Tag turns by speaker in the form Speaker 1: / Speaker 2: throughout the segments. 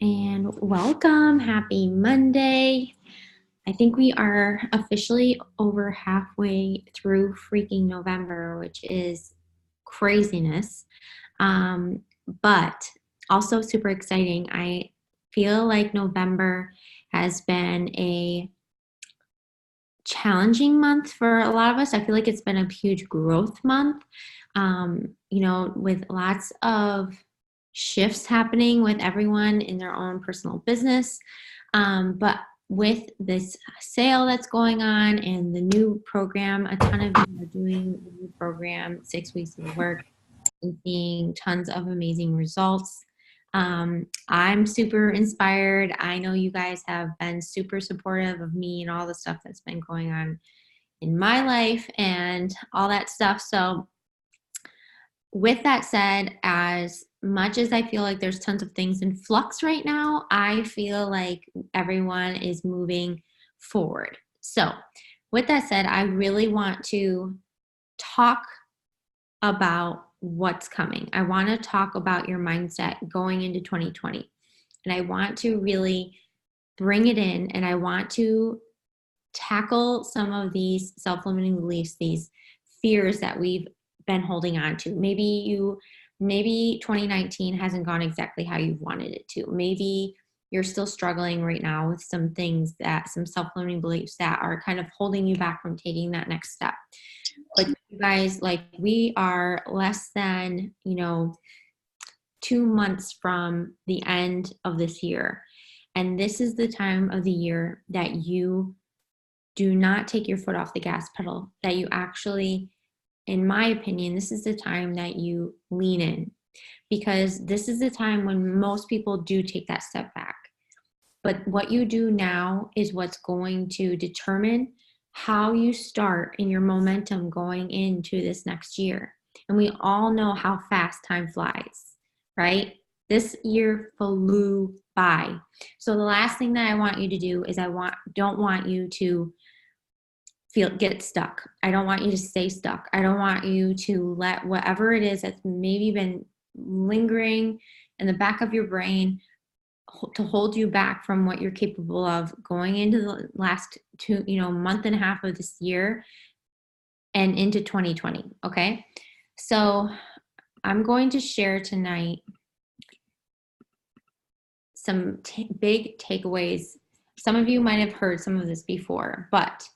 Speaker 1: And welcome. Happy Monday. I think we are officially over halfway through freaking November, which is craziness. Um, but also super exciting. I feel like November has been a challenging month for a lot of us. I feel like it's been a huge growth month, with lots of shifts happening with everyone in their own personal business. But with this sale that's going on and the new program, a ton of you are doing the new program, 6 weeks of work, and seeing tons of amazing results. I'm super inspired. I know you guys have been super supportive of me and all the stuff that's been going on in my life and all that stuff. So, with that said, as much as I feel like there's tons of things in flux right now, I feel like everyone is moving forward. So, with that said, I really want to talk about what's coming. I want to talk about your mindset going into 2020. And I want to really bring it in and I want to tackle some of these self-limiting beliefs, these fears that we've been holding on to. Maybe 2019 hasn't gone exactly how you wanted it to. Maybe you're still struggling right now with some things that some self-limiting beliefs that are kind of holding you back from taking that next step. But you guys, like we are less than, 2 months from the end of this year. And this is the time of the year that you do not take your foot off the gas pedal, that you actually, in my opinion, this is the time that you lean in, because this is the time when most people do take that step back. But what you do now is what's going to determine how you start in your momentum going into this next year. And we all know how fast time flies, right? This year flew by. So the last thing that I want you to do is don't want you to get stuck. I don't want you to stay stuck. I don't want you to let whatever it is that's maybe been lingering in the back of your brain to hold you back from what you're capable of going into the last month and a half of this year and into 2020. Okay. So I'm going to share tonight some big takeaways. Some of you might have heard some of this before, but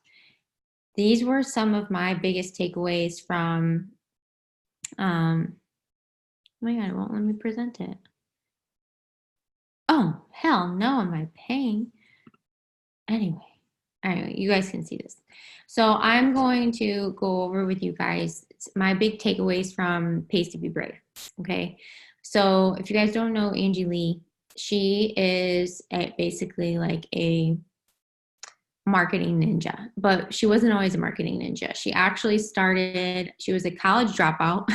Speaker 1: these were some of my biggest takeaways from, oh my God, it won't let me present it. Oh, hell no, am I paying? Anyway, you guys can see this. So I'm going to go over with you guys my big takeaways from Pays to Be Brave. Okay. So if you guys don't know Angie Lee, she is basically like a marketing ninja, but she wasn't always a marketing ninja. She actually she was a college dropout.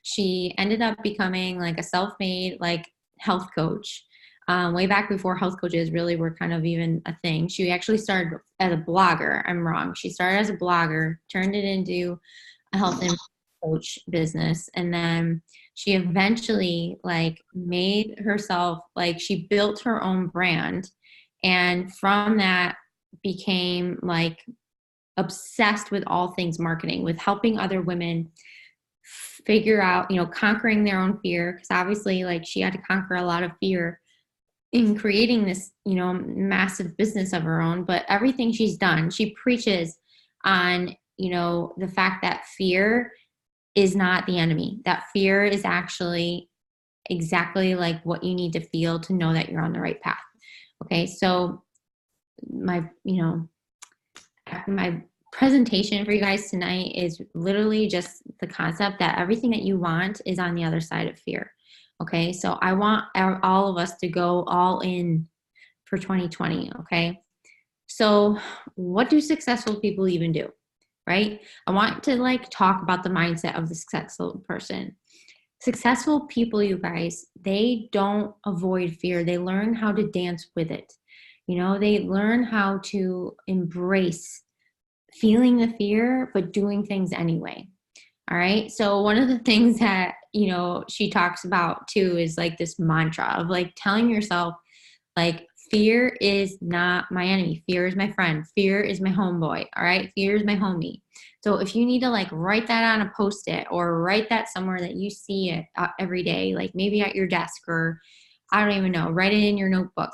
Speaker 1: She ended up becoming like a self-made like health coach. Way back before health coaches really were kind of even a thing. She actually started as a blogger. I'm wrong. She started as a blogger, turned it into a health and coach business. And then she eventually like made herself, like she built her own brand. And from that became like obsessed with all things marketing, with helping other women figure out, conquering their own fear. Because obviously like she had to conquer a lot of fear in creating this, massive business of her own. But everything she's done, she preaches on, the fact that fear is not the enemy, that fear is actually exactly like what you need to feel to know that you're on the right path. Okay. So my presentation for you guys tonight is literally just the concept that everything that you want is on the other side of fear. Okay, so I want all of us to go all in for 2020. Okay, so what do successful people even do? Right? I want to like talk about the mindset of the successful person. Successful people, you guys, they don't avoid fear. They learn how to dance with it. They learn how to embrace feeling the fear, but doing things anyway. All right. So one of the things that, she talks about too is like this mantra of like telling yourself Like, fear is not my enemy. Fear is my friend. Fear is my homeboy. All right. Fear is my homie. So if you need to like write that on a post-it or write that somewhere that you see it every day, like maybe at your desk, or I don't even know, write it in your notebook.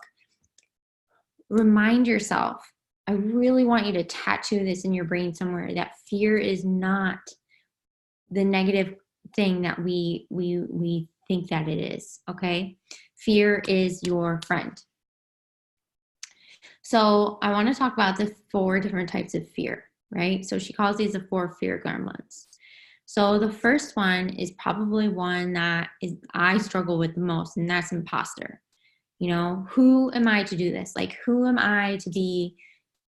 Speaker 1: Remind yourself, I really want you to tattoo this in your brain somewhere, that fear is not the negative thing that we think that it is. Okay. Fear is your friend. So I want to talk about the 4 different types of fear, right? So she calls these the 4 fear gremlins. So the first one is probably one that I struggle with the most, and that's imposter. You know, who am I to do this? Like, who am I to be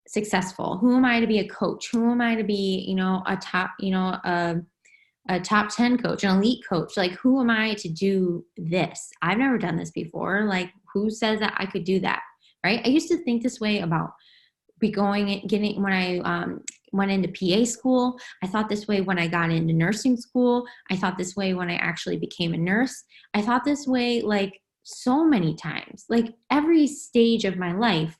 Speaker 1: successful? Who am I to be a coach? Who am I to be, a top, a top 10 coach, an elite coach? Like, who am I to do this? I've never done this before. Like, who says that I could do that? Right? I used to think this way about when I went into PA school. I thought this way when I got into nursing school. I thought this way when I actually became a nurse. I thought this way like so many times. Like, every stage of my life,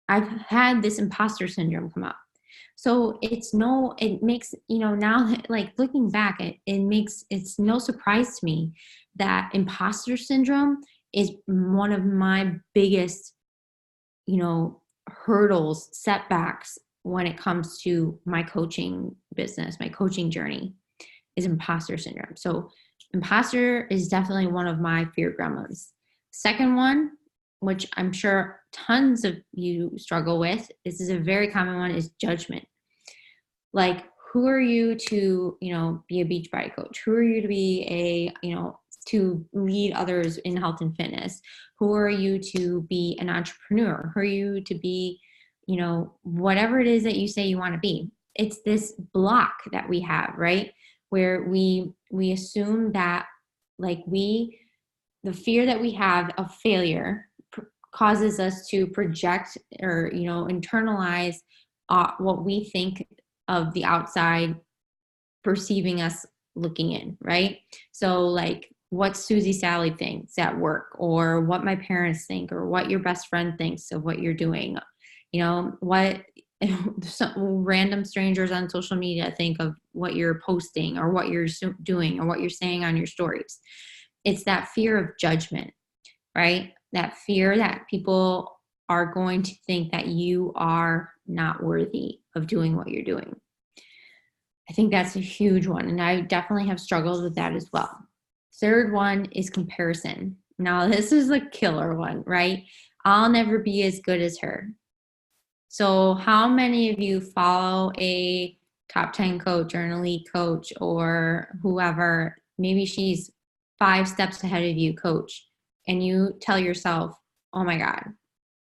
Speaker 1: I've had this imposter syndrome come up. So it makes, now like looking back, it's no surprise to me that imposter syndrome is one of my biggest, hurdles, setbacks when it comes to my coaching business, my coaching journey, is imposter syndrome. So imposter is definitely one of my fear gremlins. Second one, which I'm sure tons of you struggle with, this is a very common one, is judgment. Like, who are you to, be a Beachbody coach? Who are you to be to lead others in health and fitness? Who are you to be an entrepreneur? Who are you to be, whatever it is that you say you want to be? It's this block that we have, right? Where we assume that like the fear that we have of failure causes us to project or, internalize what we think of the outside perceiving us looking in, right? So like, what Susie Sally thinks at work, or what my parents think, or what your best friend thinks of what you're doing, what some random strangers on social media think of what you're posting, or what you're doing, or what you're saying on your stories. It's that fear of judgment, right? That fear that people are going to think that you are not worthy of doing what you're doing. I think that's a huge one, and I definitely have struggled with that as well. Third one is comparison. Now, this is a killer one, right? I'll never be as good as her. So how many of you follow a top 10 coach or an elite coach or whoever? Maybe she's 5 steps ahead of you, coach, and you tell yourself, oh my God.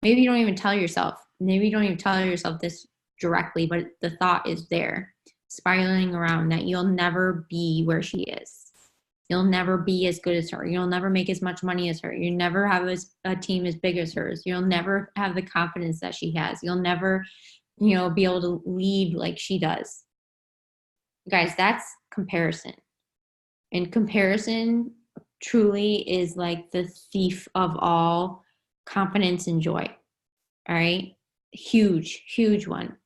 Speaker 1: Maybe you don't even tell yourself. Maybe you don't even tell yourself this directly, but the thought is there, spiraling around, that you'll never be where she is. You'll never be as good as her. You'll never make as much money as her. You never have a team as big as hers. You'll never have the confidence that she has. You'll never, be able to lead like she does. Guys, that's comparison. And comparison truly is like the thief of all confidence and joy. All right? Huge, huge one.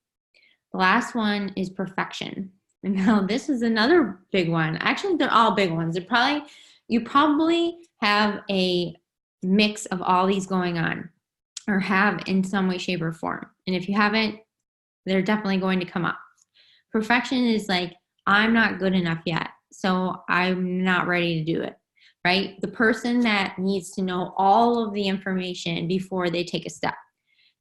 Speaker 1: The last one is perfection. Now, this is another big one. Actually, they're all big ones. You probably have a mix of all these going on, or have in some way, shape, or form. And if you haven't, they're definitely going to come up. Perfection is like, I'm not good enough yet, so I'm not ready to do it, right? The person that needs to know all of the information before they take a step,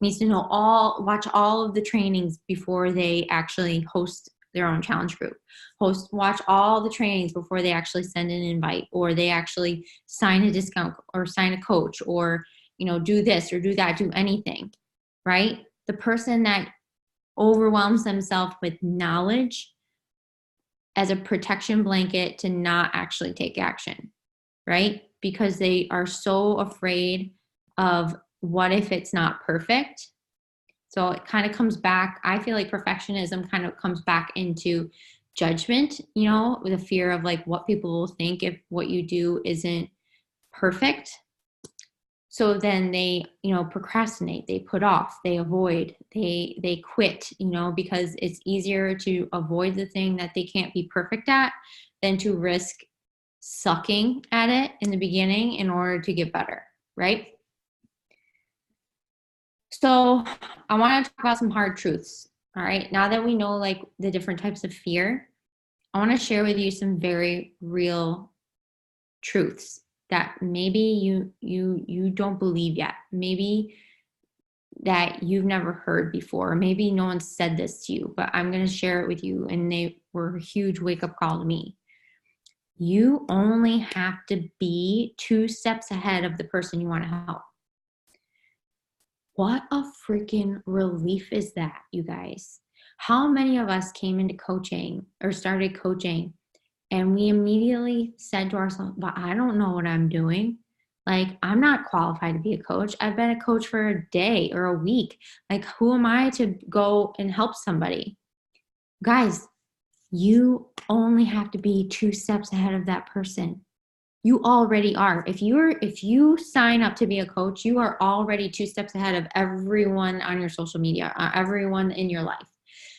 Speaker 1: needs to watch all of the trainings before they actually host their own challenge group, watch all the trainings before they actually send an invite, or they actually sign a discount, or sign a coach, or, do this or do that, do anything, right? The person that overwhelms themselves with knowledge as a protection blanket to not actually take action, right? Because they are so afraid of what if it's not perfect. So it kind of comes back, I feel like perfectionism kind of comes back into judgment, with a fear of like what people will think if what you do isn't perfect. So then they, procrastinate, they put off, they avoid, they quit, because it's easier to avoid the thing that they can't be perfect at than to risk sucking at it in the beginning in order to get better, right? So I want to talk about some hard truths. All right. Now that we know like the different types of fear, I want to share with you some very real truths that maybe you don't believe yet. Maybe that you've never heard before. Maybe no one said this to you, but I'm going to share it with you, and they were a huge wake-up call to me. You only have to be 2 steps ahead of the person you want to help. What a freaking relief is that, you guys? How many of us came into coaching or started coaching and we immediately said to ourselves, but I don't know what I'm doing. Like, I'm not qualified to be a coach. I've been a coach for a day or a week. Like, who am I to go and help somebody? Guys, you only have to be 2 steps ahead of that person. You already are. If you sign up to be a coach, you are already 2 steps ahead of everyone on your social media, everyone in your life.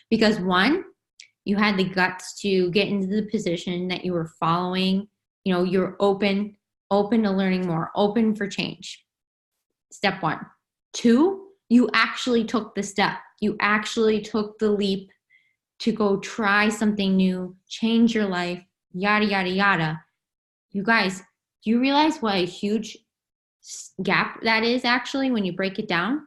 Speaker 1: Because one, you had the guts to get into the position that you were following. You're open to learning more, open for change. Step 1. 2, you actually took the step. You actually took the leap to go try something new, change your life, yada, yada, yada. You guys, do you realize what a huge gap that is actually when you break it down?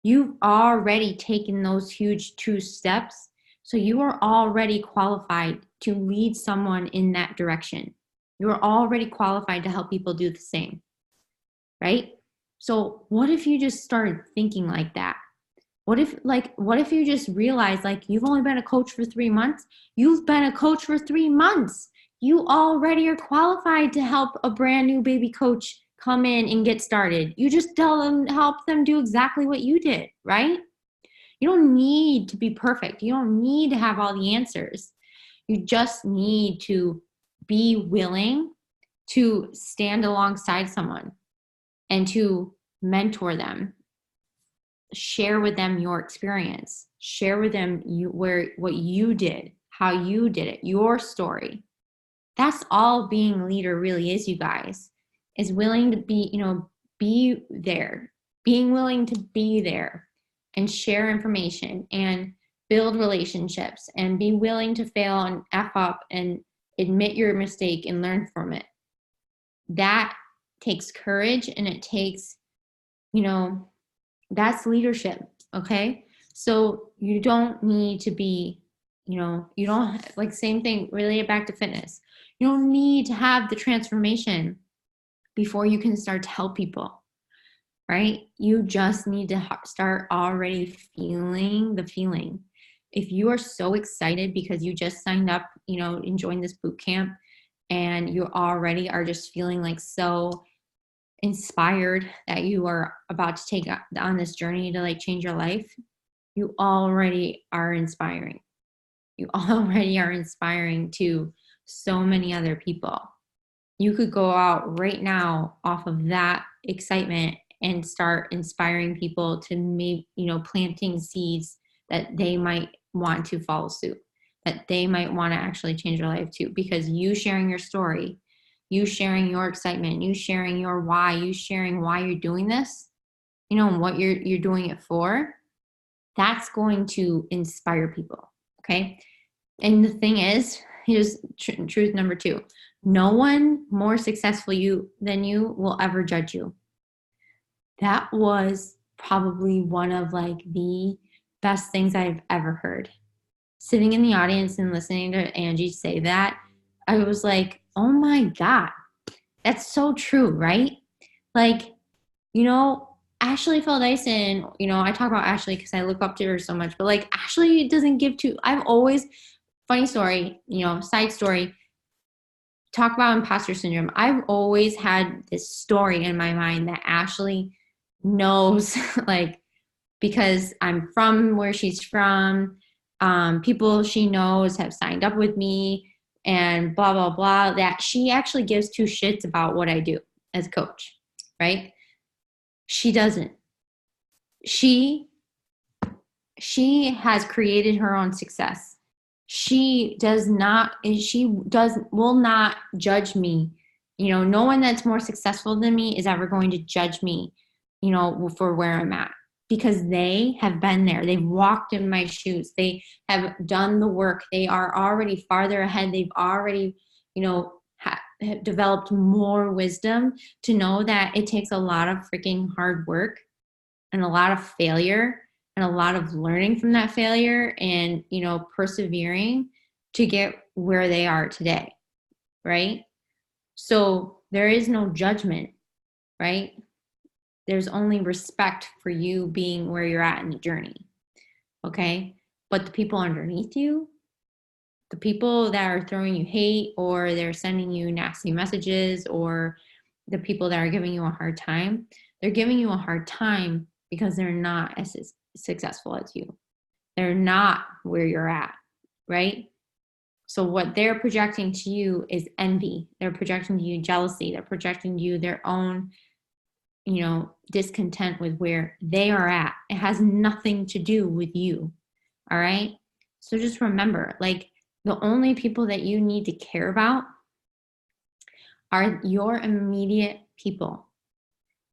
Speaker 1: You've already taken those huge 2 steps. So you are already qualified to lead someone in that direction. You are already qualified to help people do the same, right? So what if you just started thinking like that? What if you just realize like you've only been a coach for 3 months? You've been a coach for 3 months. You already are qualified to help a brand new baby coach come in and get started. You just help them do exactly what you did, right? You don't need to be perfect. You don't need to have all the answers. You just need to be willing to stand alongside someone and to mentor them. Share with them your experience. Share with them what you did, how you did it, your story. That's all being a leader really is, you guys, is willing to be there, being willing to be there and share information and build relationships and be willing to fail and F up and admit your mistake and learn from it. That takes courage, and it takes, that's leadership, okay? So you don't need to be, you don't, like, same thing, relate it back to fitness. You don't need to have the transformation before you can start to help people, right? You just need to start already feeling the feeling. If you are so excited because you just signed up, and joined this boot camp, and you already are just feeling like so inspired that you are about to take on this journey to like change your life, you already are inspiring. You already are inspiring to so many other people. You could go out right now off of that excitement and start inspiring people to maybe, planting seeds that they might want to follow suit, that they might want to actually change their life too, because you sharing your story, you sharing your excitement, you sharing your why, you sharing why you're doing this, and what you're doing it for, that's going to inspire people, okay? And the thing is, here's truth number 2. No one more successful than you will ever judge you. That was probably one of like the best things I've ever heard. Sitting in the audience and listening to Angie say that, I was like, oh my God, that's so true, right? Like, Ashley Fell Dyson, I talk about Ashley because I look up to her so much, but like Ashley doesn't give to, I've always, funny story, side story, talk about imposter syndrome. I've always had this story in my mind that Ashley knows, like, because I'm from where she's from, people she knows have signed up with me and blah, blah, blah, that she actually gives 2 shits about what I do as a coach, right? She doesn't. She has created her own success. She does not, will not judge me. No one that's more successful than me is ever going to judge me, for where I'm at, because they have been there. They've walked in my shoes. They have done the work. They are already farther ahead. They've already, have developed more wisdom to know that it takes a lot of freaking hard work and a lot of failure and a lot of learning from that failure and, persevering to get where they are today, right? So there is no judgment, right? There's only respect for you being where you're at in the journey, okay? But the people underneath you, the people that are throwing you hate or they're sending you nasty messages, or the people that are giving you a hard time, they're giving you a hard time because they're not as successful as you. They're not where you're at, right? So what they're projecting to you is envy. They're projecting to you jealousy. They're projecting to you their own, discontent with where they are at. It has nothing to do with you. All right. So just remember, like, the only people that you need to care about are your immediate people.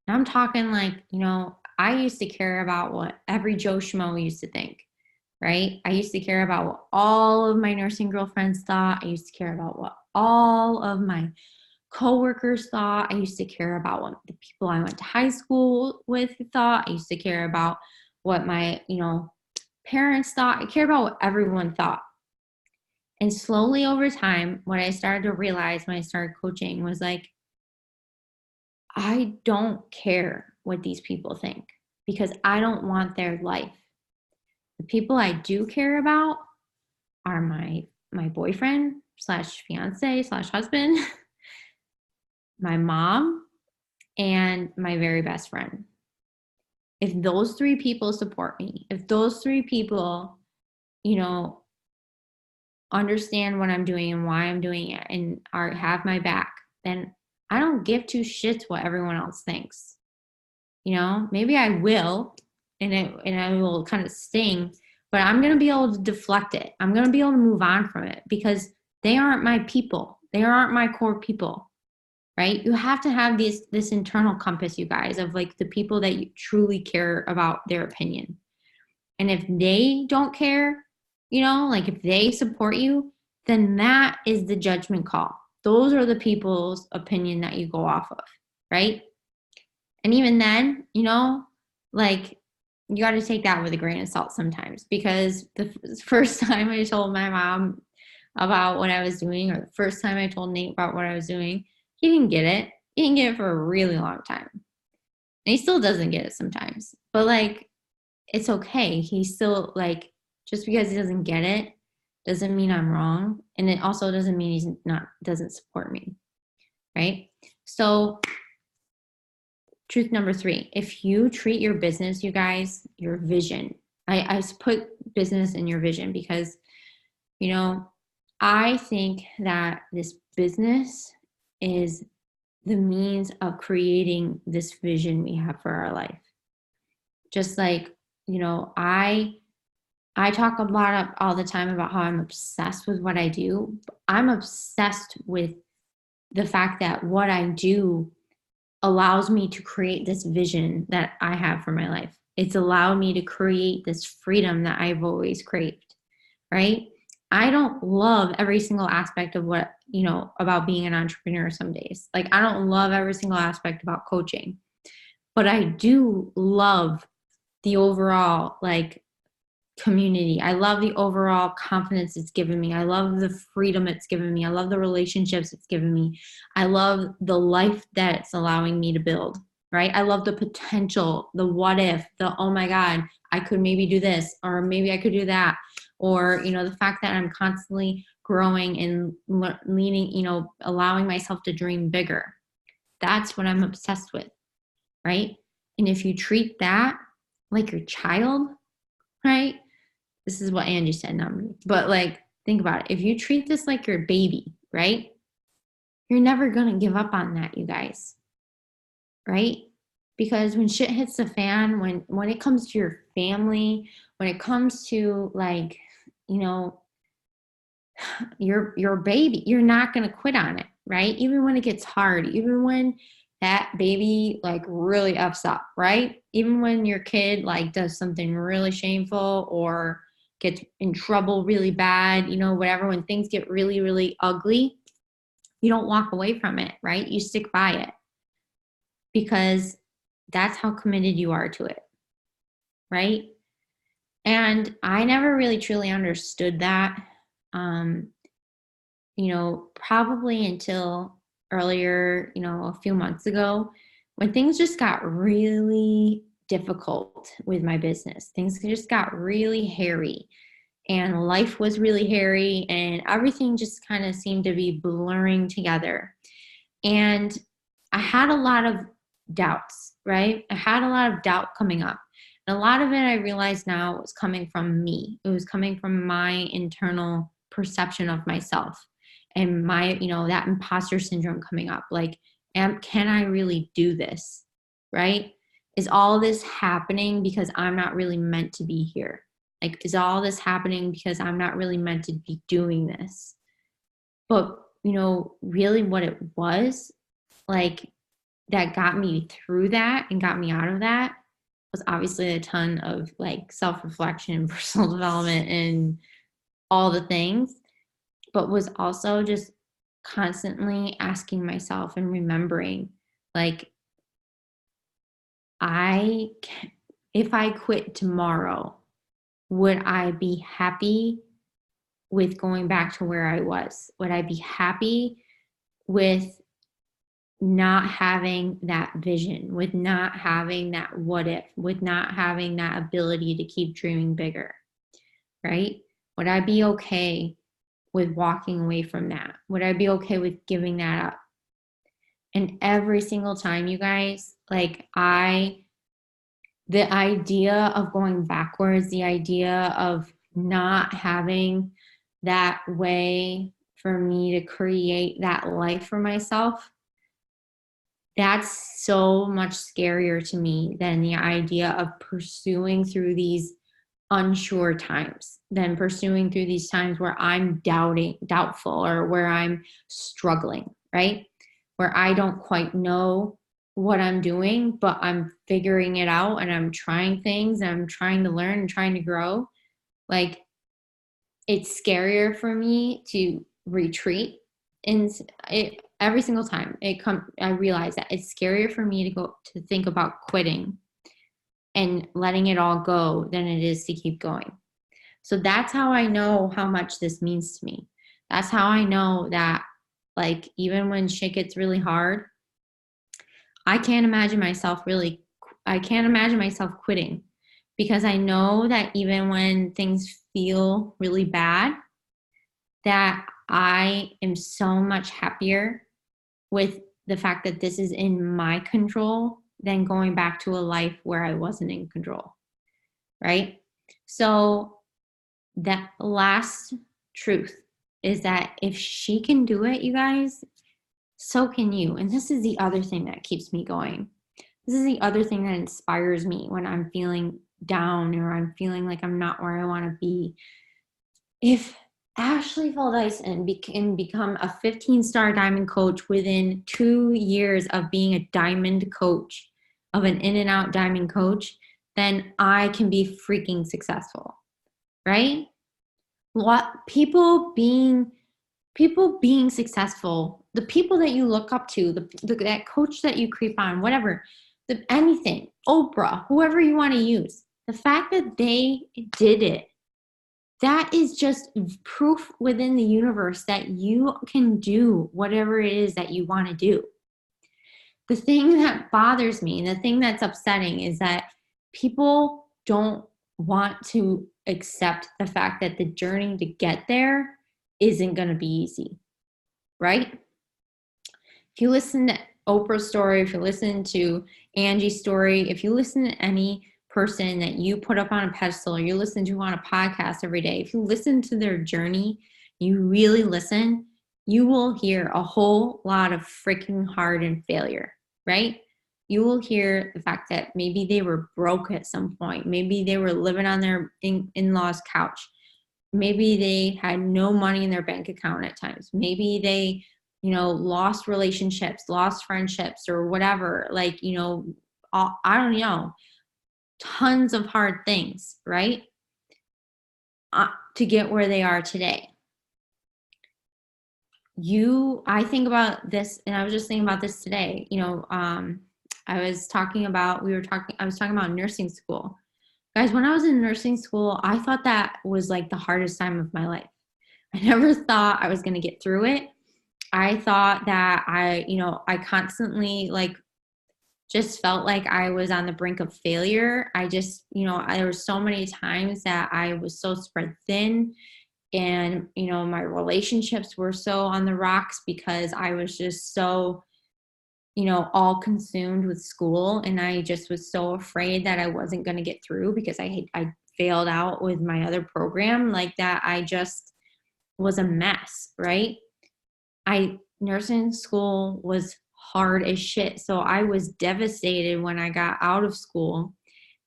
Speaker 1: And I'm talking like, I used to care about what every Joe Schmo used to think, right? I used to care about what all of my nursing girlfriends thought. I used to care about what all of my coworkers thought. I used to care about what the people I went to high school with thought. I used to care about what my, parents thought. I cared about what everyone thought. And slowly over time, what I started to realize when I started coaching was like, I don't care what these people think because I don't want their life. The people I do care about are my boyfriend slash fiance slash husband, my mom, and my very best friend. If those three people support me, if those three people, understand what I'm doing and why I'm doing it and have my back, then I don't give two shits what everyone else thinks. Maybe I will, and I will kind of sting, but I'm going to be able to deflect it. I'm going to be able to move on from it because they aren't my people. They aren't my core people, right? You have to have this internal compass, you guys, of like the people that you truly care about their opinion. And if they don't care, like if they support you, then that is the judgment call. Those are the people's opinion that you go off of, right? And even then, like you got to take that with a grain of salt sometimes, because the first time I told my mom about what I was doing, or the first time I told Nate about what I was doing, he didn't get it. He didn't get it for a really long time. And he still doesn't get it sometimes. But like, it's okay. He's still like, just because he doesn't get it doesn't mean I'm wrong. And it also doesn't mean doesn't support me. Right? So truth number 3, if you treat your business, you guys, your vision, I put business in your vision because, I think that this business is the means of creating this vision we have for our life. Just like, I talk a lot all the time about how I'm obsessed with what I do. I'm obsessed with the fact that what I do allows me to create this vision that I have for my life. It's allowed me to create this freedom that I've always craved, right? I don't love every single aspect of what, about being an entrepreneur some days. Like, I don't love every single aspect about coaching, but I do love the overall, like, community. I love the overall confidence it's given me. I love the freedom it's given me. I love the relationships it's given me. I love the life that it's allowing me to build, right? I love the potential, the what if, the, oh my God, I could maybe do this, or maybe I could do that. Or, the fact that I'm constantly growing and leaning, allowing myself to dream bigger. That's what I'm obsessed with, right? And if you treat that like your child, right? This is what Angie said, not me. But like, think about it. If you treat this like your baby, right? You're never going to give up on that, you guys. Right? Because when shit hits the fan, when it comes to your family, when it comes to like, you know, your baby, you're not going to quit on it, right? Even when it gets hard, even when that baby like really ups up, right? Even when your kid like does something really shameful or gets in trouble really bad, you know, whatever, when things get really, really ugly, you don't walk away from it, right? You stick by it because that's how committed you are to it, right? And I never really truly understood that. Um, probably until earlier, a few months ago when things just got really difficult with my business. Things just got really hairy and life was really hairy and everything just kind of seemed to be blurring together. And I had a lot of doubts, right? I had a lot of doubt coming up. And a lot of it I realize now was coming from me. It was coming from my internal perception of myself and my, that imposter syndrome coming up. Like, can I really do this? Right? Is all this happening because I'm not really meant to be here? Like, is all this happening because I'm not really meant to be doing this? But, really what it was, like, that got me through that and got me out of that was obviously a ton of like self-reflection, personal development, and all the things, but was also just constantly asking myself and remembering, like, if I quit tomorrow, would I be happy with going back to where I was? Would I be happy with not having that vision, with not having that what if, with not having that ability to keep dreaming bigger, right? Would I be okay with walking away from that? Would I be okay with giving that up? And every single time, you guys, like the idea of going backwards, the idea of not having that way for me to create that life for myself, that's so much scarier to me than the idea of pursuing through these unsure times, than pursuing through these times where I'm doubtful, or where I'm struggling, right? Where I don't quite know what I'm doing, but I'm figuring it out and I'm trying things and I'm trying to learn and trying to grow. Like, it's scarier for me to retreat. And every single time I realize that it's scarier for me to think about quitting and letting it all go than it is to keep going. So that's how I know how much this means to me. That's how I know that, like, even when shit gets really hard, I can't imagine myself quitting, because I know that even when things feel really bad, that I am so much happier with the fact that this is in my control than going back to a life where I wasn't in control, right? So that last truth is that if she can do it, you guys, so can you. And this is the other thing that keeps me going. This is the other thing that inspires me when I'm feeling down or I'm feeling like I'm not where I want to be. If Ashley Dyson can become a 15-star diamond coach within 2 years of being a diamond coach, of an in and out diamond coach, then I can be freaking successful, right? What people being successful, the people that you look up to, that coach that you creep on, whatever, anything, Oprah, whoever you want to use, the fact that they did it, that is just proof within the universe that you can do whatever it is that you want to do. The thing that bothers me and the thing that's upsetting is that people don't want to accept the fact that the journey to get there isn't going to be easy, right? If you listen to Oprah's story, if you listen to Angie's story, if you listen to any person that you put up on a pedestal or you listen to on a podcast every day, if you listen to their journey, you really listen, you will hear a whole lot of freaking hard and failure, right? you will hear the fact that maybe they were broke at some point. Maybe they were living on their in-laws' couch. Maybe they had no money in their bank account at times. Maybe they, lost relationships, lost friendships, or whatever. Like, I don't know, tons of hard things, right? To get where they are today. I think about this, and I was just thinking about this today. I was talking about nursing school. Guys, when I was in nursing school, I thought that was like the hardest time of my life. I never thought I was going to get through it. I thought that I constantly just felt like I was on the brink of failure. There were so many times that I was so spread thin, and, my relationships were so on the rocks because I was just so, all consumed with school. And I just was so afraid that I wasn't going to get through because I failed out with my other program, like that. I just was a mess, right? Nursing school was hard as shit. So I was devastated when I got out of school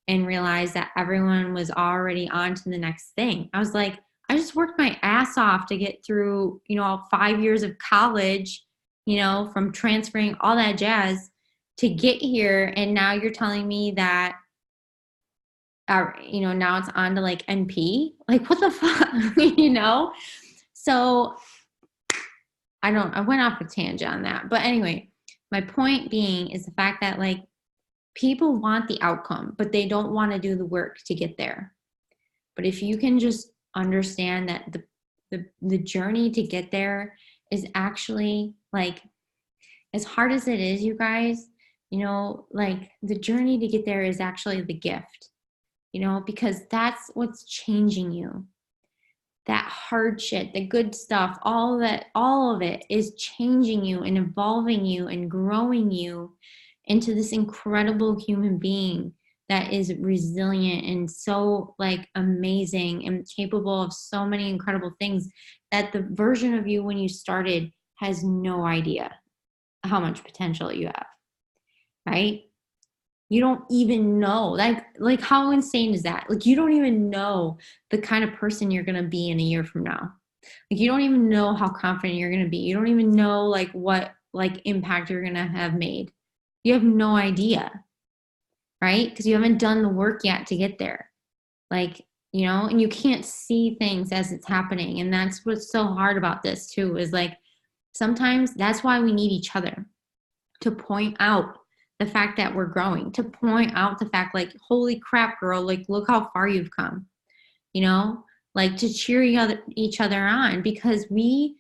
Speaker 1: and realized that everyone was already on to the next thing. I was like, I just worked my ass off to get through, 5 years of college, from transferring, all that jazz, to get here. And now you're telling me that, now it's on to like NP. Like, what the fuck, So I went off a tangent on that. But anyway, my point being is the fact that people want the outcome, but they don't want to do the work to get there. But if you can just understand that the journey to get there is actually as hard as it is, you guys, the journey to get there is actually the gift, because that's what's changing you. That hard shit, the good stuff, all of it is changing you and evolving you and growing you into this incredible human being that is resilient and so amazing and capable of so many incredible things that the version of you when you started has no idea how much potential you have, right? You don't even know, how insane is that? You don't even know the kind of person you're going to be in a year from now. You don't even know how confident you're going to be. You don't even know what impact you're going to have made. You have no idea, right? Because you haven't done the work yet to get there. And you can't see things as it's happening. And that's what's so hard about this too, is sometimes that's why we need each other to point out the fact that we're growing, to point out the fact holy crap, girl, look how far you've come, to cheer each other on, because we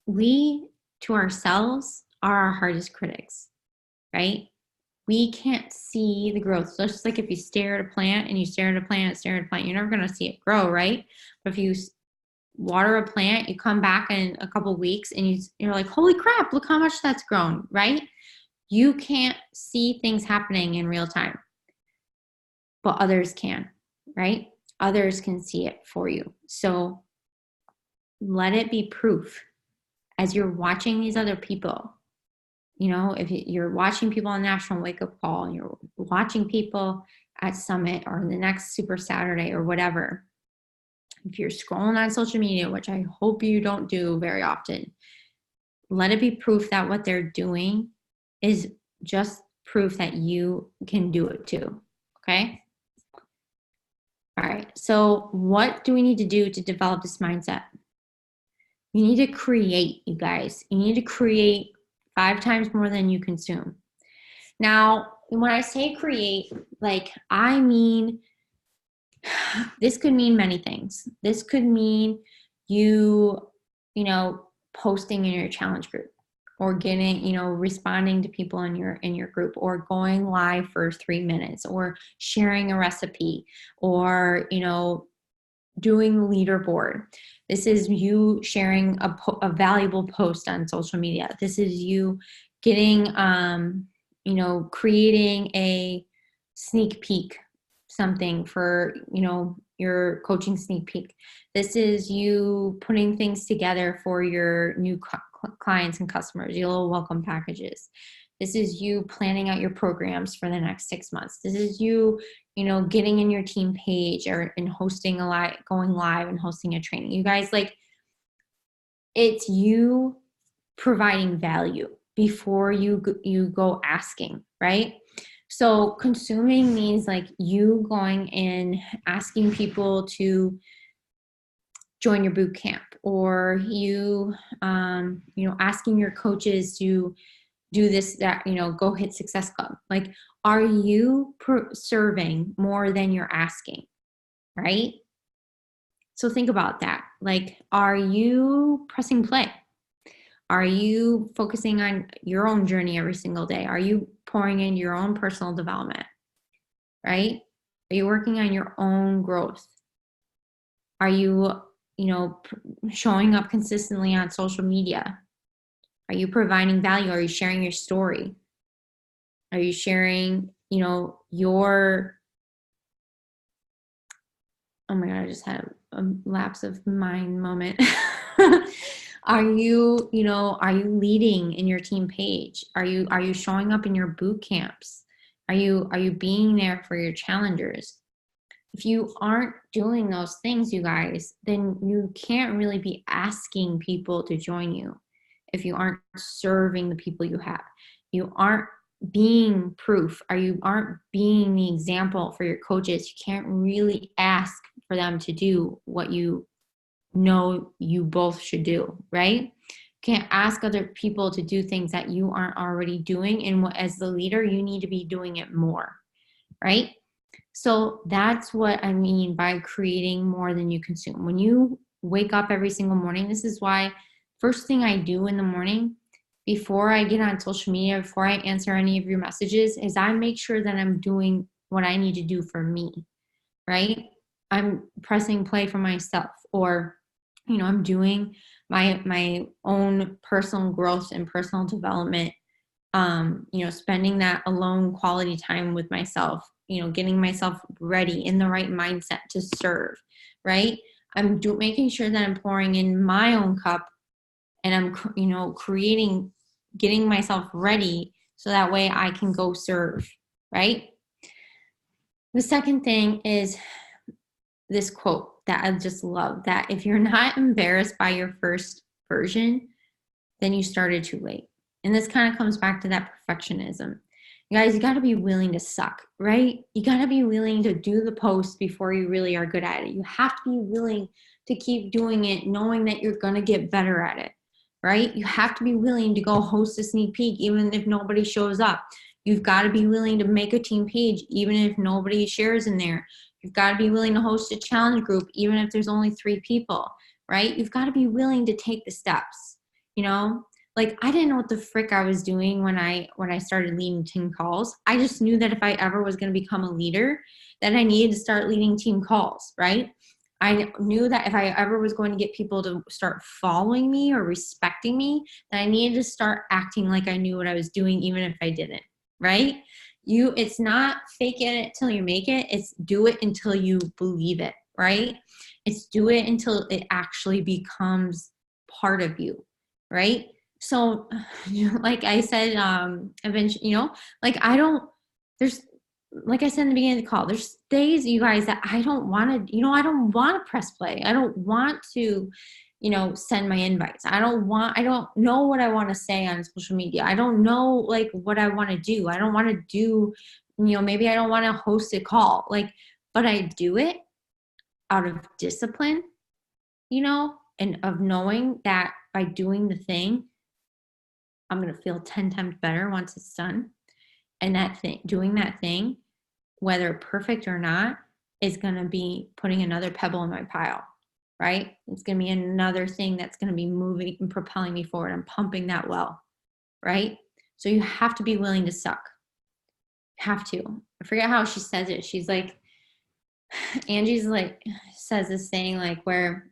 Speaker 1: to ourselves are our hardest critics, right? We can't see the growth. So it's just like if you stare at a plant and you stare at a plant, you're never going to see it grow, right? But if you water a plant, you come back in a couple of weeks and you're like, holy crap, look how much that's grown, right? You can't see things happening in real time, but others can, right? Others can see it for you. So let it be proof as you're watching these other people. If you're watching people on National Wake Up Call and you're watching people at Summit or the next Super Saturday or whatever, if you're scrolling on social media, which I hope you don't do very often, let it be proof that what they're doing is just proof that you can do it too. Okay? All right. So what do we need to do to develop this mindset? You need to create, you guys. You need to create 5 times more than you consume. Now, when I say create, I mean, this could mean many things. This could mean you posting in your challenge group, or getting, responding to people in your group, or going live for 3 minutes, or sharing a recipe, or, doing the leaderboard. This is you sharing a valuable post on social media. This is you getting, creating a sneak peek, something for, your coaching sneak peek. This is you putting things together for your new clients and customers, your little welcome packages. This is you planning out your programs for the next 6 months. This is you, getting in your team page and hosting going live and hosting a training. You guys, like, it's you providing value before you go asking, right? So consuming means like you going and asking people to join your boot camp, or you asking your coaches to do this, that, go hit Success Club. Like, are you serving more than you're asking, right? So think about that. Like, are you pressing play? Are you focusing on your own journey every single day? Are you pouring in your own personal development, right? Are you working on your own growth? Are you, showing up consistently on social media? Are you providing value? Are you sharing your story? Are you sharing, your, oh my God, I just had a lapse of mind moment. Are you leading in your team page? Are you showing up in your boot camps? Are you being there for your challengers? If you aren't doing those things, you guys, then you can't really be asking people to join you. If you aren't serving the people you have, you aren't being proof, or you aren't being the example for your coaches, you can't really ask for them to do what you know you both should do, right? You can't ask other people to do things that you aren't already doing. And as the leader, you need to be doing it more, right? So that's what I mean by creating more than you consume. When you wake up every single morning, this is why first thing I do in the morning, before I get on social media, before I answer any of your messages, is I make sure that I'm doing what I need to do for me, right? I'm pressing play for myself, or, I'm doing my own personal growth and personal development, spending that alone quality time with myself, getting myself ready in the right mindset to serve, right? I'm making sure that I'm pouring in my own cup, and I'm, getting myself ready so that way I can go serve, right? The second thing is this quote that I just love, that if you're not embarrassed by your first version, then you started too late. And this kind of comes back to that perfectionism. You guys, you got to be willing to suck, right? You got to be willing to do the post before you really are good at it. You have to be willing to keep doing it, knowing that you're going to get better at it, right? You have to be willing to go host a sneak peek, even if nobody shows up. You've got to be willing to make a team page, even if nobody shares in there. You've got to be willing to host a challenge group, even if there's only 3 people, right? You've got to be willing to take the steps, Like, I didn't know what the frick I was doing when I started leading team calls. I just knew that if I ever was going to become a leader, that I needed to start leading team calls, right? I knew that if I ever was going to get people to start following me or respecting me, that I needed to start acting like I knew what I was doing, even if I didn't, right? It's not fake it till you make it. It's do it until you believe it, right? It's do it until it actually becomes part of you, right? So, like I said, eventually, like like I said in the beginning of the call, there's days, you guys, that I don't want to, I don't want to press play. I don't want to, send my invites. I don't know what I want to say on social media. I don't know like what I want to do. I don't want to do, maybe I don't want to host a call, but I do it out of discipline, and of knowing that by doing the thing, I'm going to feel 10 times better once it's done. And doing that thing, whether perfect or not, is going to be putting another pebble in my pile, right? It's going to be another thing that's going to be moving and propelling me forward. I'm pumping that well, right? So you have to be willing to suck. Have to. I forget how she says it. She's like, Angie's like, says this thing where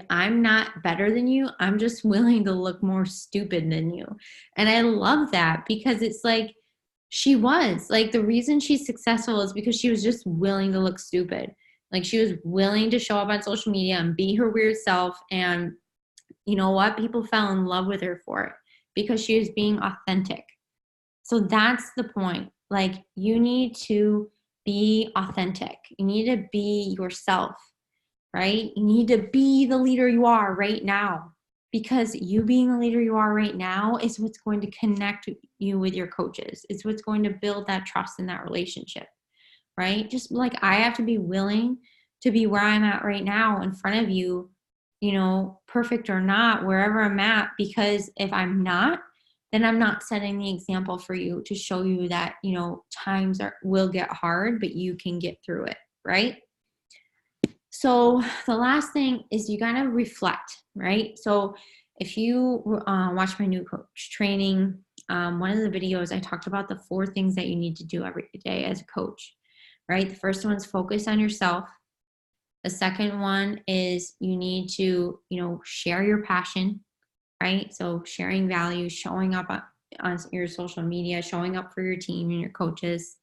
Speaker 1: I'm not better than you. I'm just willing to look more stupid than you. And I love that, because it's like, she was the reason she's successful is because she was just willing to look stupid. Like, she was willing to show up on social media and be her weird self. And you know what? People fell in love with her for it, because she was being authentic. So that's the point. Like, you need to be authentic. You need to be yourself, right? You need to be the leader you are right now, because you being the leader you are right now is what's going to connect you with your coaches. It's what's going to build that trust in that relationship, right? Just like I have to be willing to be where I'm at right now in front of you, perfect or not, wherever I'm at, because if I'm not, then I'm not setting the example for you to show you that, times will get hard, but you can get through it, right? So the last thing is you got to reflect, right? So if you watch my new coach training, one of the videos I talked about the 4 things that you need to do every day as a coach, right? The first one's focus on yourself. The second one is you need to, share your passion, right? So sharing value, showing up on your social media, showing up for your team and your coaches.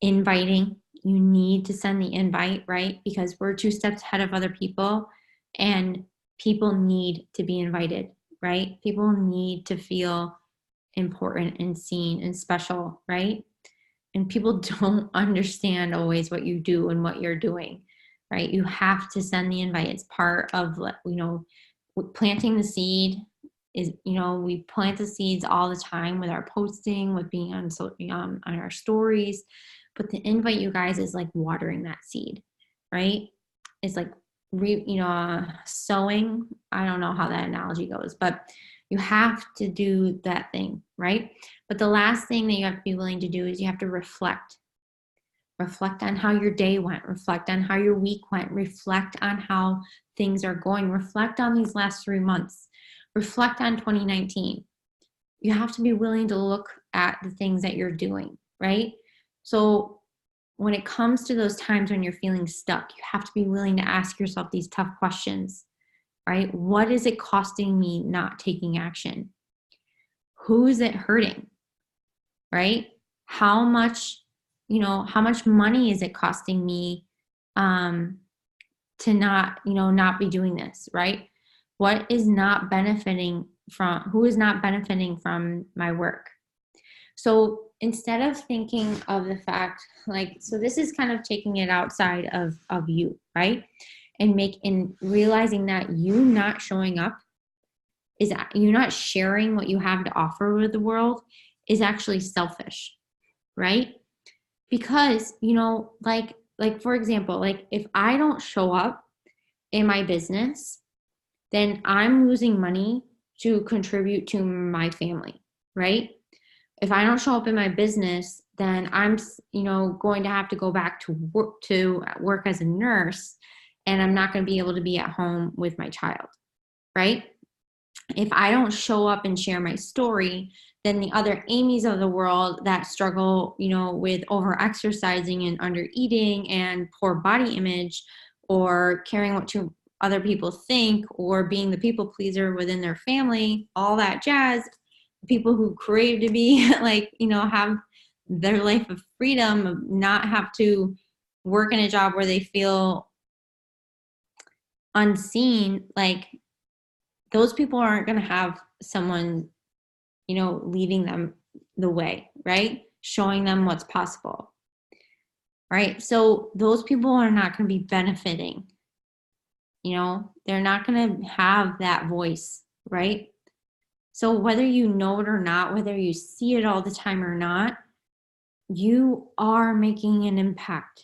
Speaker 1: Inviting, you need to send the invite, right? Because we're 2 steps ahead of other people, and people need to be invited, right? People need to feel important and seen and special, right? And people don't understand always what you do and what you're doing, right? You have to send the invite. It's part of, planting the seed is, we plant the seeds all the time with our posting, with being on our stories. But the invite, you guys, is like watering that seed, right? It's like, sowing. I don't know how that analogy goes, but you have to do that thing, right? But the last thing that you have to be willing to do is you have to reflect. Reflect on how your day went. Reflect on how your week went. Reflect on how things are going. Reflect on these last 3 months. Reflect on 2019. You have to be willing to look at the things that you're doing, right? So when it comes to those times when you're feeling stuck, you have to be willing to ask yourself these tough questions, right? What is it costing me not taking action? Who is it hurting, right? How much money is it costing me to not be doing this, right? Who is not benefiting from my work? So instead of thinking of the fact, so this is kind of taking it outside of you, right? And realizing that you not showing up is that you not sharing what you have to offer with the world is actually selfish, right? Because, for example, if I don't show up in my business, then I'm losing money to contribute to my family, right? If I don't show up in my business, then I'm, going to have to go back to work as a nurse, and I'm not going to be able to be at home with my child, right? If I don't show up and share my story, then the other Amy's of the world that struggle, with over exercising and under eating and poor body image, or caring what other people think, or being the people pleaser within their family, all that jazz, people who crave to be have their life of freedom, not have to work in a job where they feel unseen, those people aren't going to have someone, leading them the way, right? Showing them what's possible, right? So those people are not going to be benefiting, they're not going to have that voice, right? So whether you know it or not, whether you see it all the time or not, you are making an impact,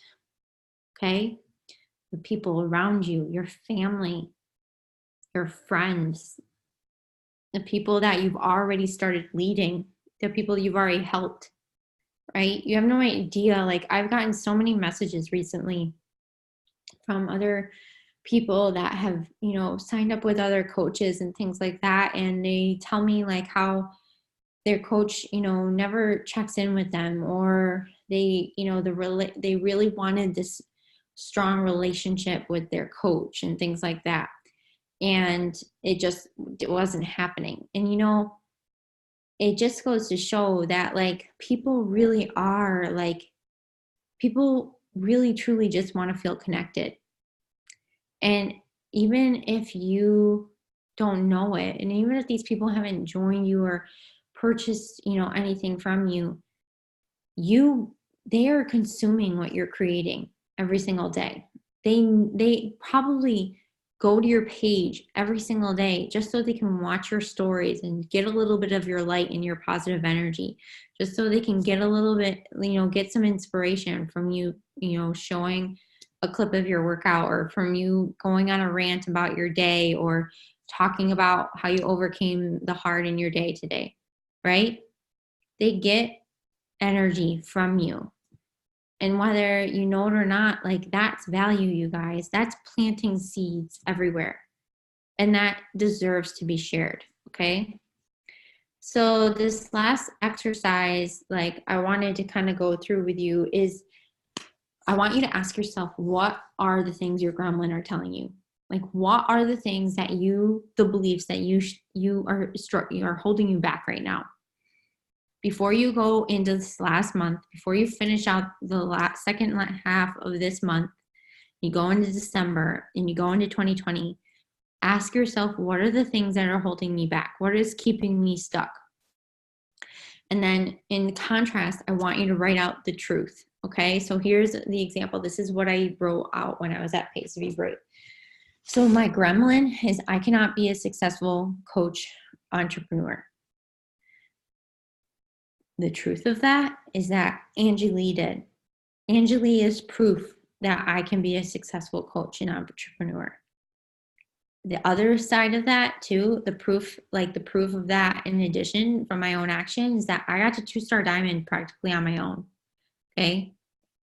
Speaker 1: okay? The people around you, your family, your friends, the people that you've already started leading, the people you've already helped, right? You have no idea. I've gotten so many messages recently from other people that have, signed up with other coaches and things like that. And they tell me how their coach, never checks in with them, or they, they really wanted this strong relationship with their coach and things like that. And it wasn't happening. And, it just goes to show that people really truly just want to feel connected. And even if you don't know it, and even if these people haven't joined you or purchased, anything from you, they are consuming what you're creating every single day. They probably go to your page every single day just so they can watch your stories and get a little bit of your light and your positive energy, just so they can get a little bit, get some inspiration from you, showing a clip of your workout, or from you going on a rant about your day, or talking about how you overcame the hard in your day today, right? They get energy from you. And whether you know it or not, like, that's value, you guys. That's planting seeds everywhere. And that deserves to be shared. Okay. So this last exercise, like, I wanted to kind of go through with you is, I want you to ask yourself, what are the things your gremlin are telling you? Like, what are the things that the beliefs that you are holding you back right now? Before you go into this last month, before you finish out the second half of this month, you go into December and you go into 2020, ask yourself, what are the things that are holding me back? What is keeping me stuck? And then in contrast, I want you to write out the truth. Okay, so here's the example. This is what I wrote out when I was at Pace to Be Brave. So my gremlin is, I cannot be a successful coach entrepreneur. The truth of that is that Angie Lee did. Angie Lee is proof that I can be a successful coach and entrepreneur. The other side of that too, the proof of that, in addition from my own action, is that I got to 2-star diamond practically on my own. Okay.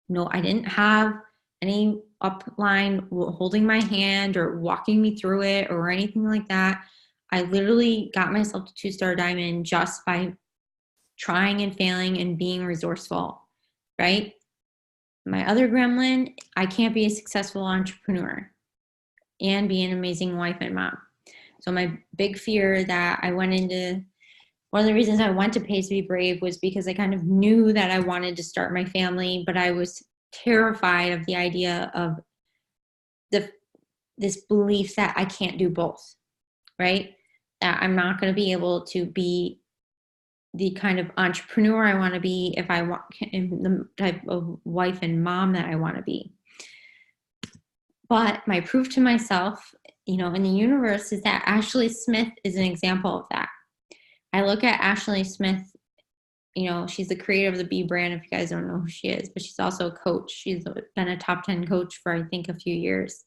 Speaker 1: No, I didn't have any upline holding my hand or walking me through it or anything like that. I literally got myself to 2-star diamond just by trying and failing and being resourceful, right? My other gremlin, I can't be a successful entrepreneur and be an amazing wife and mom. So my big fear that I went into, one of the reasons I went to Pace to Be Brave was because I kind of knew that I wanted to start my family, but I was terrified of the idea of this belief that I can't do both, right? That I'm not going to be able to be the kind of entrepreneur I want to be if I want, the type of wife and mom that I want to be. But my proof to myself, in the universe, is that Ashley Smith is an example of that. I look at Ashley Smith, she's the creator of the B brand, if you guys don't know who she is, but she's also a coach. She's been a top 10 coach for, I think, a few years.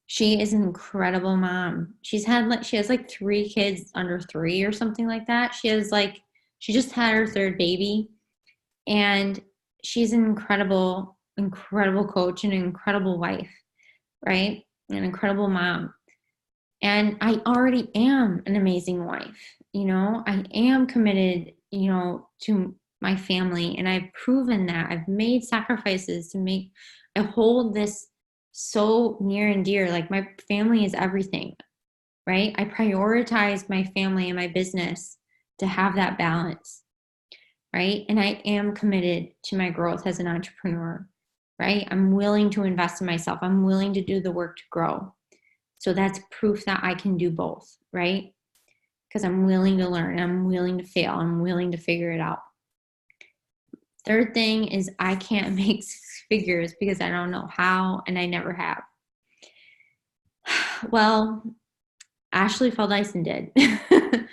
Speaker 1: She is an incredible mom. She has like 3 kids under 3 or something like that. She just had her 3rd baby, and she's an incredible, incredible coach and an incredible wife, right? An incredible mom. And I already am an amazing wife. I am committed, to my family, and I've proven that. I've made sacrifices I hold this so near and dear. Like, my family is everything, right? I prioritize my family and my business to have that balance, right? And I am committed to my growth as an entrepreneur, right? I'm willing to invest in myself. I'm willing to do the work to grow. So that's proof that I can do both, right? Because I'm willing to learn. I'm willing to fail. I'm willing to figure it out. Third thing is, I can't make 6 figures because I don't know how, and I never have. Well, Ashley Feldison did.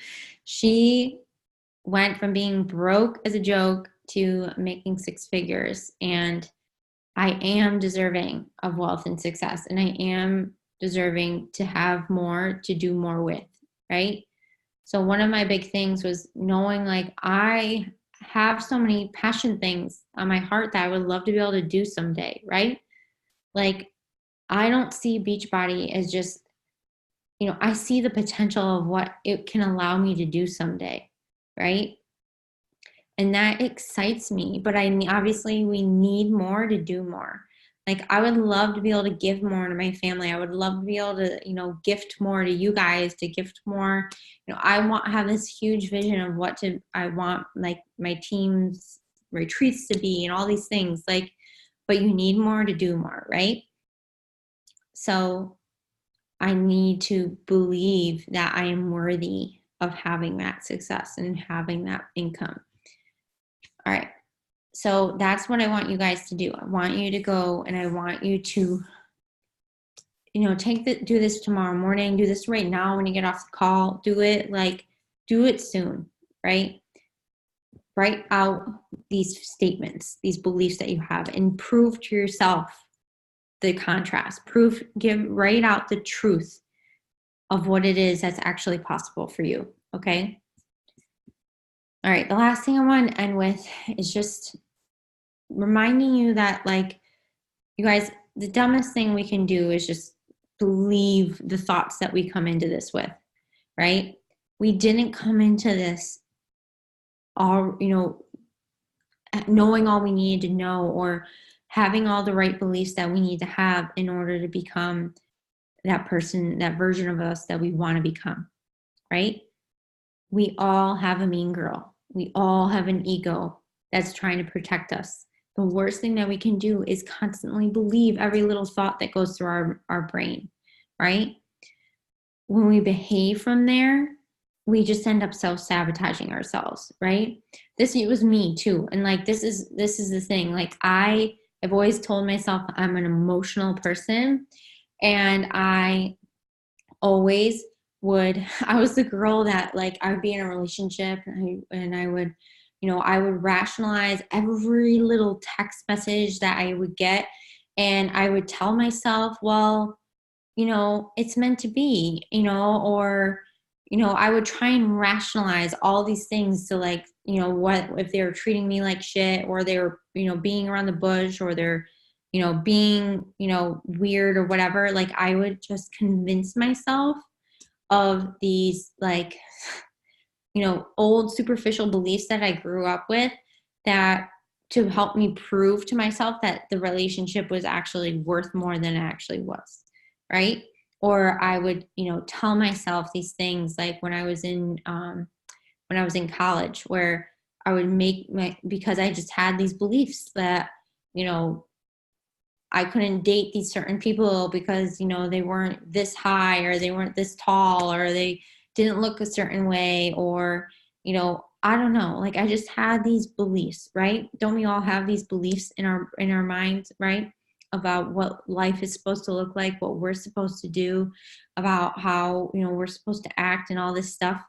Speaker 1: She went from being broke as a joke to making 6 figures. And I am deserving of wealth and success. And I am deserving to have more to do more with, right? So one of my big things was knowing, like, I have so many passion things on my heart that I would love to be able to do someday, right? Like, I don't see Beachbody as just, I see the potential of what it can allow me to do someday, right? And that excites me, but obviously we need more to do more. Like, I would love to be able to give more to my family. I would love to be able to, gift more to you guys, to gift more. I have this huge vision of I want, like, my team's retreats to be and all these things, like, but you need more to do more, right? So I need to believe that I am worthy of having that success and having that income. All right. So that's what I want you guys to do. I want you to go and I want you to, do this tomorrow morning, do this right now when you get off the call, do it soon, right? Write out these statements, these beliefs that you have, and prove to yourself the contrast. Write out the truth of what it is that's actually possible for you, okay? All right, the last thing I want to end with is just reminding you that, you guys, the dumbest thing we can do is just believe the thoughts that we come into this with, right? We didn't come into this all, knowing all we needed to know or having all the right beliefs that we need to have in order to become that person, that version of us that we want to become, right? We all have a mean girl. We all have an ego that's trying to protect us. The worst thing that we can do is constantly believe every little thought that goes through our brain, right? When we behave from there, we just end up self-sabotaging ourselves, right? It was me too. And this is the thing. I've always told myself I'm an emotional person, and I always I was the girl that I would be in a relationship and I would, I would rationalize every little text message that I would get. And I would tell myself, well, it's meant to be, or, I would try and rationalize all these things to what if they were treating me like shit, or they were, being around the bush, or they're, being, weird or whatever. I would just convince myself of these old superficial beliefs that I grew up with, that to help me prove to myself that the relationship was actually worth more than it actually was, right? Or I would, tell myself these things when I was in college, where I would because I just had these beliefs that, I couldn't date these certain people because, they weren't this high, or they weren't this tall, or they didn't look a certain way, or, I don't know. I just had these beliefs, right? Don't we all have these beliefs in our minds, right? About what life is supposed to look like, what we're supposed to do, about how, we're supposed to act and all this stuff.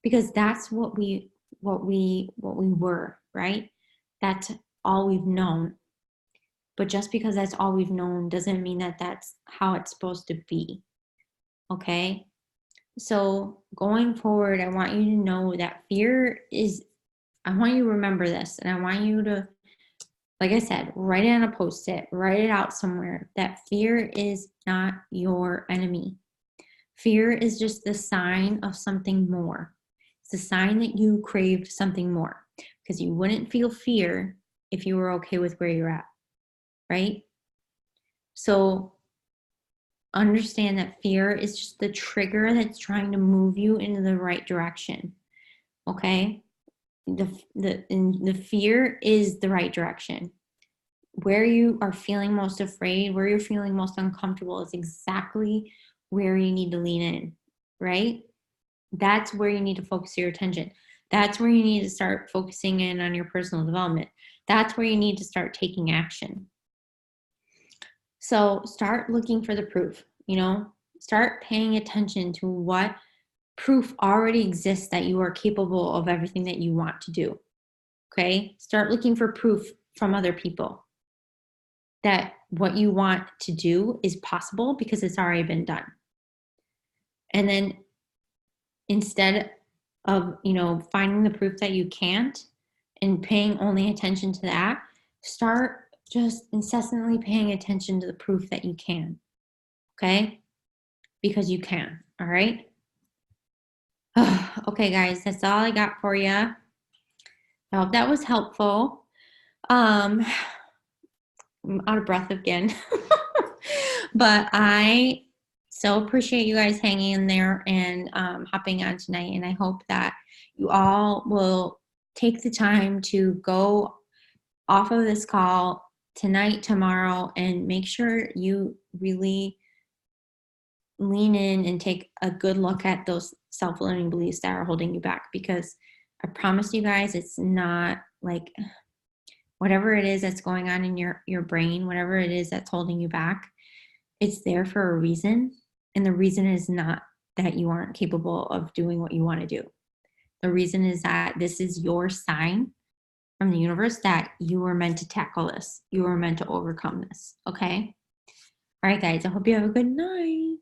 Speaker 1: Because that's what we were, right? That's all we've known. But just because that's all we've known doesn't mean that that's how it's supposed to be. Okay? So going forward, I want you to know that I want you to remember this, and I want you to, like I said, write it on a post-it, write it out somewhere, that fear is not your enemy. Fear is just the sign of something more. It's a sign that you craved something more, because you wouldn't feel fear if you were okay with where you're at. Right? So understand that fear is just the trigger that's trying to move you into the right direction. Okay? The fear is the right direction. Where you are feeling most afraid, where you're feeling most uncomfortable, is exactly where you need to lean in, right? That's where you need to focus your attention. That's where you need to start focusing in on your personal development. That's where you need to start taking action. So start looking for the proof, start paying attention to what proof already exists that you are capable of everything that you want to do. Okay? Start looking for proof from other people that what you want to do is possible, because it's already been done. And then instead of, finding the proof that you can't and paying only attention to that, start just incessantly paying attention to the proof that you can. Okay? Because you can. All right? Okay, guys, that's all I got for you. I hope that was helpful. I'm out of breath again. But I so appreciate you guys hanging in there and hopping on tonight. And I hope that you all will take the time to go off of this call tonight, tomorrow, and make sure you really lean in and take a good look at those self-limiting beliefs that are holding you back, because I promise you guys, it's not like whatever it is that's going on in your brain, whatever it is that's holding you back, it's there for a reason. And the reason is not that you aren't capable of doing what you want to do. The reason is that this is your sign from the universe that you were meant to tackle this. You were meant to overcome this. Okay. All right, guys. I hope you have a good night.